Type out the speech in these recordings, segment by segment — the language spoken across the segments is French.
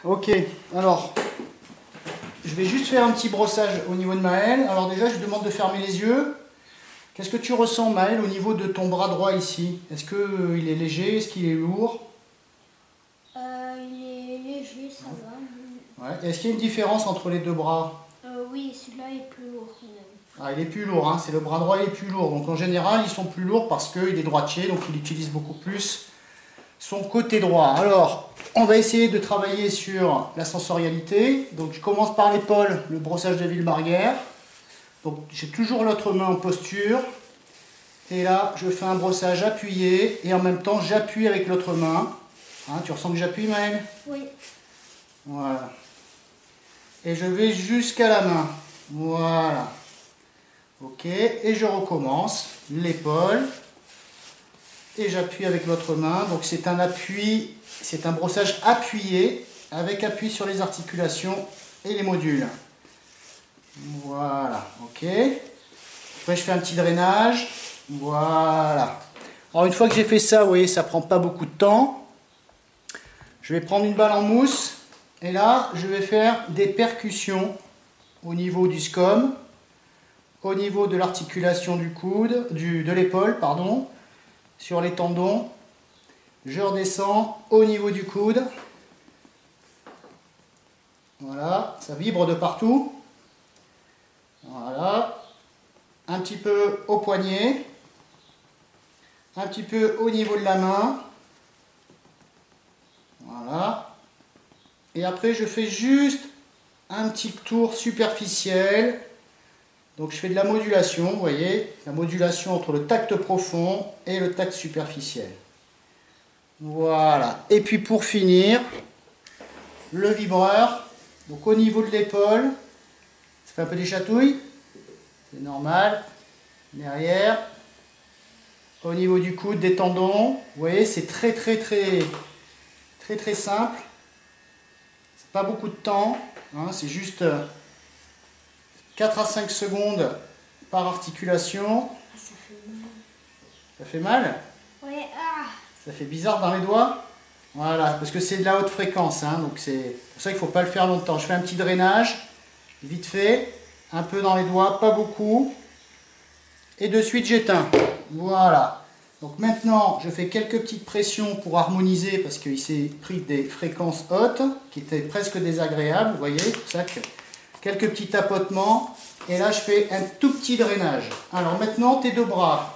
Ok, alors, je vais juste faire un petit brossage au niveau de Maëlle. Alors déjà, je demande de fermer les yeux. Qu'est-ce que tu ressens, Maëlle, au niveau de ton bras droit ici? Est-ce qu'il est léger? Est-ce qu'il est lourd? Il est léger, ça va. Ouais. Est-ce qu'il y a une différence entre les deux bras? Oui, celui-là est plus lourd quand même. Ah, il est plus lourd, hein. C'est le bras droit, il est plus lourd. Donc en général, ils sont plus lourds parce qu'il est droitier, donc il utilise beaucoup plus son côté droit. Alors, on va essayer de travailler sur la sensorialité. Donc je commence par l'épaule, le brossage de Villebarrière. Donc j'ai toujours l'autre main en posture. Et là, je fais un brossage appuyé et en même temps, j'appuie avec l'autre main. Hein, tu ressens que j'appuie, Maëlle? Oui. Voilà. Et je vais jusqu'à la main. Voilà. Ok, et je recommence. L'épaule. Et j'appuie avec l'autre main. Donc c'est un appui, c'est un brossage appuyé, avec appui sur les articulations et les modules. Voilà, ok. Après je fais un petit drainage. Voilà. Alors une fois que j'ai fait ça, vous voyez, ça prend pas beaucoup de temps. Je vais prendre une balle en mousse. Et là, je vais faire des percussions au niveau du scom, au niveau de l'articulation du coude, de l'épaule, pardon, sur les tendons. Je redescends au niveau du coude. Voilà, ça vibre de partout. Voilà. Un petit peu au poignet. Un petit peu au niveau de la main. Voilà. Et après, je fais juste un petit tour superficiel. Donc je fais de la modulation, vous voyez, la modulation entre le tact profond et le tact superficiel. Voilà. Et puis pour finir, le vibreur. Donc au niveau de l'épaule, ça fait un peu des chatouilles. C'est normal. Derrière. Au niveau du coude, des tendons. Vous voyez, c'est très simple. C'est pas beaucoup de temps. Hein, c'est juste 4 à 5 secondes par articulation. Ah, ça fait mal. Ça fait mal? Oui, ah. Ça fait bizarre dans les doigts? Voilà, parce que c'est de la haute fréquence, hein, donc c'est pour ça qu'il ne faut pas le faire longtemps. Je fais un petit drainage, vite fait, un peu dans les doigts, pas beaucoup. Et de suite j'éteins. Voilà. Donc maintenant, je fais quelques petites pressions pour harmoniser, parce qu'il s'est pris des fréquences hautes, qui étaient presque désagréables, vous voyez, c'est pour ça que quelques petits tapotements. Et là, je fais un tout petit drainage. Alors maintenant, tes deux bras.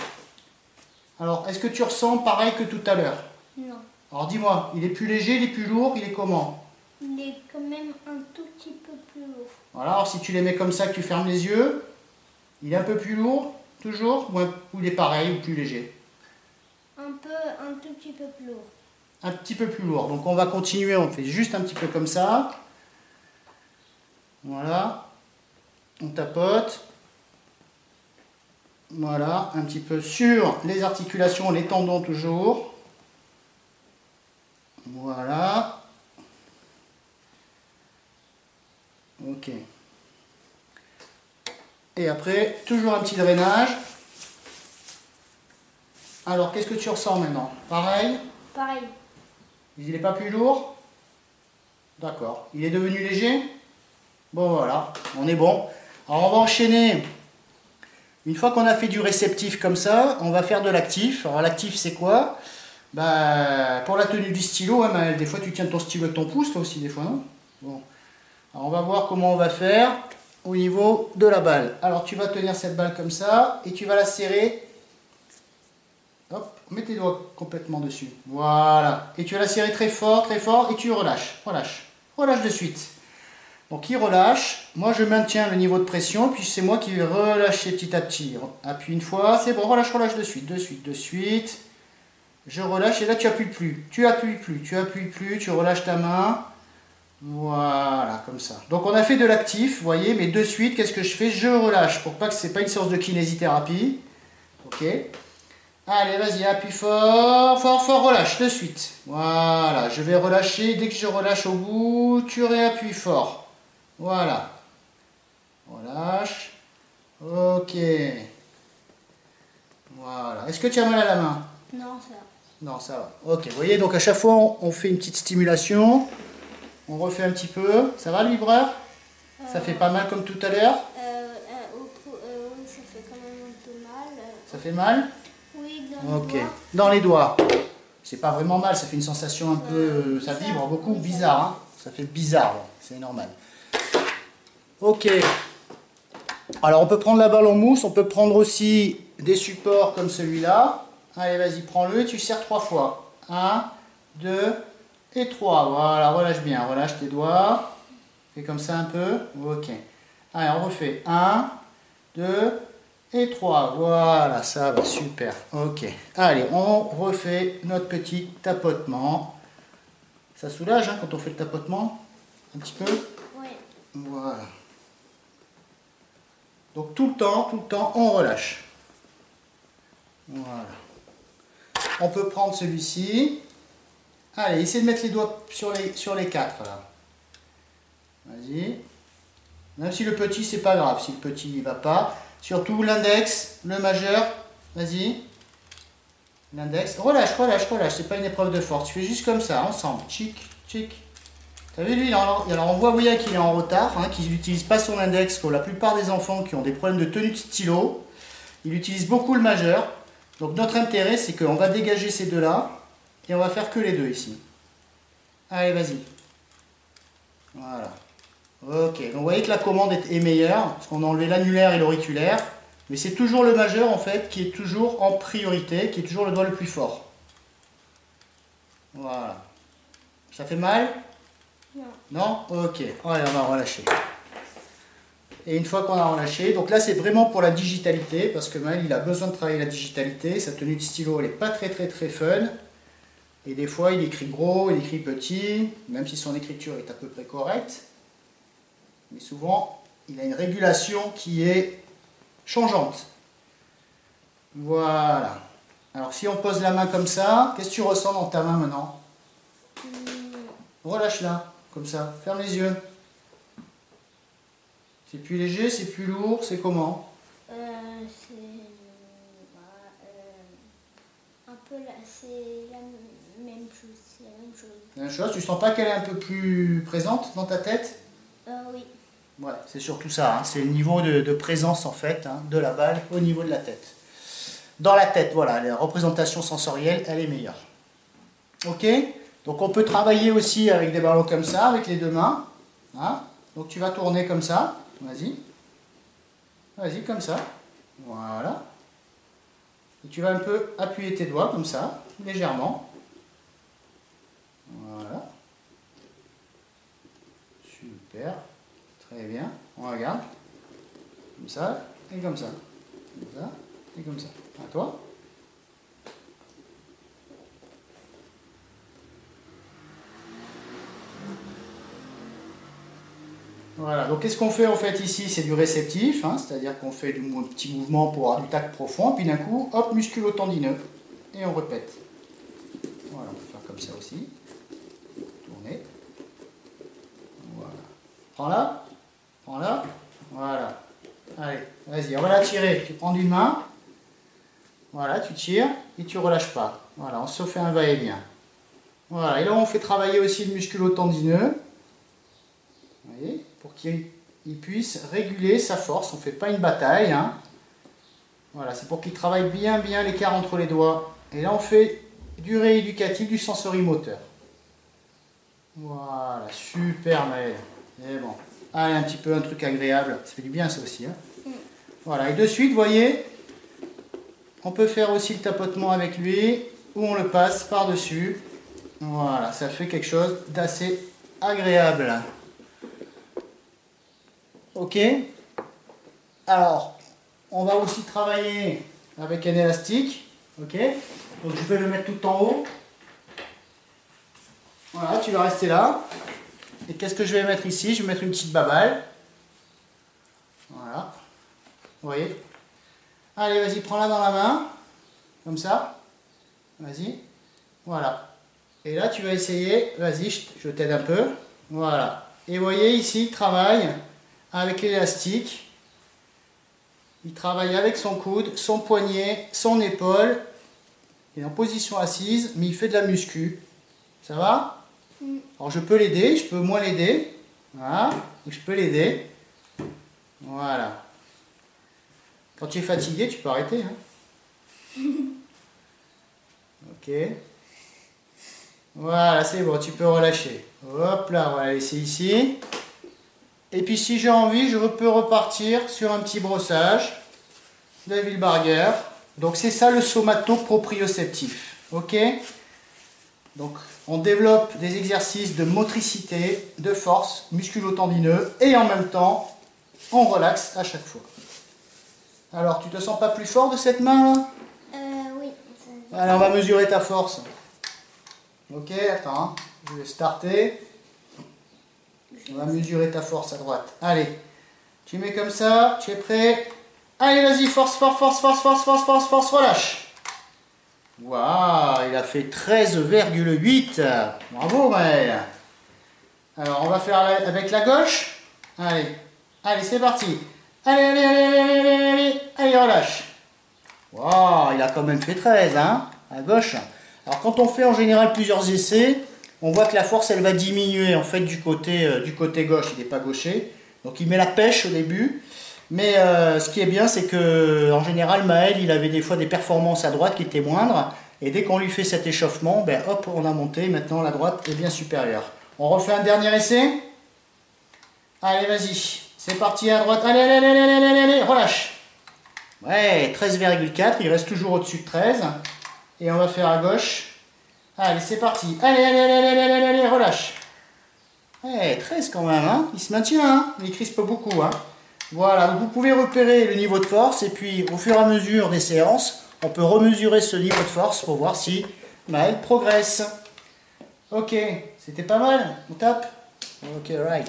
Alors, est-ce que tu ressens pareil que tout à l'heure? Non. Alors dis-moi, il est plus léger, il est plus lourd, il est comment? Il est quand même un tout petit peu plus lourd. Voilà, alors si tu les mets comme ça, que tu fermes les yeux, il est un peu plus lourd, toujours, ou il est pareil, ou plus léger? Un tout petit peu plus lourd. Un petit peu plus lourd. Donc on va continuer, on fait juste un petit peu comme ça. Voilà. On tapote. Voilà, un petit peu sur les articulations, les tendons toujours. Voilà. Ok. Et après, toujours un petit drainage. Alors, qu'est-ce que tu ressens maintenant? Pareil? Pareil. Il n'est pas plus lourd? D'accord. Il est devenu léger? Bon, voilà, on est bon. Alors, on va enchaîner. Une fois qu'on a fait du réceptif comme ça, on va faire de l'actif. Alors, l'actif, c'est quoi? Bah, pour la tenue du stylo, hein, Maëlle, des fois, tu tiens ton stylo avec ton pouce, toi aussi, des fois, non? Bon. Alors, on va voir comment on va faire au niveau de la balle. Alors, tu vas tenir cette balle comme ça et tu vas la serrer. Hop, mets tes doigts complètement dessus. Voilà. Et tu vas la serrer très fort, et tu relâches. Relâche. Relâche de suite. Donc il relâche. Moi je maintiens le niveau de pression, puis c'est moi qui vais relâcher petit à petit. Appuie une fois, c'est bon, relâche, relâche de suite, de suite, de suite. Je relâche et là tu appuies plus. Tu appuies plus, tu appuies plus, tu relâches ta main. Voilà, comme ça. Donc on a fait de l'actif, vous voyez, mais de suite, qu'est-ce que je fais? Je relâche, pour pas que c'est pas une séance de kinésithérapie. Ok. Allez, vas-y, appuie fort, fort, fort, relâche, de suite. Voilà, je vais relâcher. Dès que je relâche au bout, tu réappuies fort. Voilà. Relâche. Ok. Voilà. Est-ce que tu as mal à la main? Non, ça va. Non, ça va. Ok, vous voyez, donc à chaque fois, on fait une petite stimulation. On refait un petit peu. Ça va le vibreur? Ça fait pas mal comme tout à l'heure? Oui, ça fait quand même un peu mal. Ça fait mal? Oui, dans les Ok. doigts. Dans les doigts. C'est pas vraiment mal, ça fait une sensation un peu... Ça vibre beaucoup, Oui, bizarre. Hein, ça fait bizarre, ouais, c'est normal. Ok. Alors on peut prendre la balle en mousse, on peut prendre aussi des supports comme celui-là. Allez, vas-y, prends-le et tu serres 3 fois. 1, 2 et 3. Voilà, relâche bien, relâche tes doigts. Fais comme ça un peu. Ok. Allez, on refait. 1, 2 et 3. Voilà, ça va, super. Ok. Allez, on refait notre petit tapotement. Ça soulage hein, quand on fait le tapotement? Un petit peu? Oui. Voilà. Donc tout le temps, on relâche. Voilà. On peut prendre celui-ci. Allez, essaye de mettre les doigts sur les 4 là. Vas-y. Même si le petit, c'est pas grave, si le petit il va pas. Surtout l'index, le majeur. Vas-y. L'index. Relâche, relâche, relâche. C'est pas une épreuve de force. Tu fais juste comme ça, ensemble. Chic, chic. T'as vu lui, alors on voit bien qu'il est en retard, hein, qu'il n'utilise pas son index, comme la plupart des enfants qui ont des problèmes de tenue de stylo. Il utilise beaucoup le majeur. Donc notre intérêt, c'est qu'on va dégager ces deux-là et on va faire que les deux ici. Allez, vas-y. Voilà. Ok, donc vous voyez que la commande est meilleure, parce qu'on a enlevé l'annulaire et l'auriculaire. Mais c'est toujours le majeur, en fait, qui est toujours en priorité, qui est toujours le doigt le plus fort. Voilà. Ça fait mal? Non. Non? Ok. Allez, on va relâcher. Et une fois qu'on a relâché, donc là c'est vraiment pour la digitalité, parce que Maël il a besoin de travailler la digitalité, sa tenue de stylo elle n'est pas très fun, et des fois il écrit gros, il écrit petit, même si son écriture est à peu près correcte, mais souvent il a une régulation qui est changeante. Voilà. Alors si on pose la main comme ça, qu'est-ce que tu ressens dans ta main maintenant? Relâche-la, comme ça, ferme les yeux. C'est plus léger, c'est plus lourd, c'est comment? C'est un peu c'est la même chose. C'est la même chose. La même chose, tu sens pas qu'elle est un peu plus présente dans ta tête? Oui. Ouais, c'est surtout ça, hein, c'est le niveau de présence en fait hein, de la balle au niveau de la tête. Dans la tête, voilà, la représentation sensorielle, elle est meilleure. Ok? Donc on peut travailler aussi avec des ballons comme ça, avec les deux mains. Hein? Donc tu vas tourner comme ça. Vas-y. Vas-y, comme ça. Voilà. Et tu vas un peu appuyer tes doigts comme ça, légèrement. Voilà. Super. Très bien. On regarde. Comme ça et comme ça. Comme ça et comme ça. À toi. Voilà, donc qu'est-ce qu'on fait en fait ici? C'est du réceptif, hein, c'est-à-dire qu'on fait un petit mouvement pour avoir du tact profond, puis d'un coup, hop, musculo-tendineux, et on répète. Voilà, on peut faire comme ça aussi. Tourner. Voilà. Prends-la, prends-la, voilà. Allez, vas-y, on va la tirer. Tu prends d'une main, voilà, tu tires, et tu relâches pas. Voilà, on se fait un va-et-vient. Voilà, et là on fait travailler aussi le musculo-tendineux. Vous voyez, pour qu'il puisse réguler sa force. On ne fait pas une bataille. Hein. Voilà, c'est pour qu'il travaille bien l'écart entre les doigts. Et là, on fait du rééducatif, du sensorimoteur. Voilà, super Maël. Et bon, allez, un petit peu un truc agréable. Ça fait du bien ça aussi. Hein. Voilà, et de suite, vous voyez, on peut faire aussi le tapotement avec lui, ou on le passe par-dessus. Voilà, ça fait quelque chose d'assez agréable. Ok. Alors, on va aussi travailler avec un élastique. Ok. Donc je vais le mettre tout en haut. Voilà, tu vas rester là. Et qu'est-ce que je vais mettre ici? Je vais mettre une petite baballe. Voilà. Vous voyez? Allez, vas-y, prends-la dans la main. Comme ça. Vas-y. Voilà. Et là, tu vas essayer. Vas-y, je t'aide un peu. Voilà. Et vous voyez ici, il travaille avec l'élastique. Il travaille avec son coude, son poignet, son épaule. Il est en position assise, mais il fait de la muscu. Ça va? Alors je peux l'aider, je peux moi l'aider. Voilà, donc je peux l'aider. Voilà. Quand tu es fatigué, tu peux arrêter. Hein. Ok. Voilà, c'est bon, tu peux relâcher. Hop là, on va la laisser ici. Et puis si j'ai envie, je peux repartir sur un petit brossage de Wilbarger. Donc c'est ça le somato-proprioceptif. Ok? Donc on développe des exercices de motricité, de force, musculo-tendineux et en même temps, on relaxe à chaque fois. Alors, tu te sens pas plus fort de cette main là? Oui. Alors, on va mesurer ta force. Ok, attends, hein. Je vais starter. On va mesurer ta force à droite. Allez, tu mets comme ça, tu es prêt? Allez, vas-y, force, force, force, force, force, force, force, force, relâche. Waouh, il a fait 13,8. Bravo, Maël. Alors, on va faire avec la gauche. Allez, allez, c'est parti. Allez, allez, allez, allez, allez, allez, allez, allez, relâche. Waouh, il a quand même fait 13, hein, à gauche. Alors, quand on fait en général plusieurs essais, on voit que la force, elle va diminuer, en fait, du côté gauche. Il n'est pas gaucher. Donc, il met la pêche au début. Mais ce qui est bien, c'est que en général, Maël, il avait des fois des performances à droite qui étaient moindres. Et dès qu'on lui fait cet échauffement, ben hop, on a monté. Maintenant, la droite est bien supérieure. On refait un dernier essai. Allez, vas-y. C'est parti à droite. Allez, allez, allez, allez, allez, allez, allez, relâche. Ouais, 13,4. Il reste toujours au-dessus de 13. Et on va faire à gauche. Allez, c'est parti. Allez, allez, allez, allez, allez, allez, allez, relâche. Ouais, 13 quand même, hein. Il se maintient, hein. Il crispe beaucoup, hein. Voilà, donc vous pouvez repérer le niveau de force et puis au fur et à mesure des séances, on peut remesurer ce niveau de force pour voir si Maël progresse. Ok, c'était pas mal, on tape. Ok, right.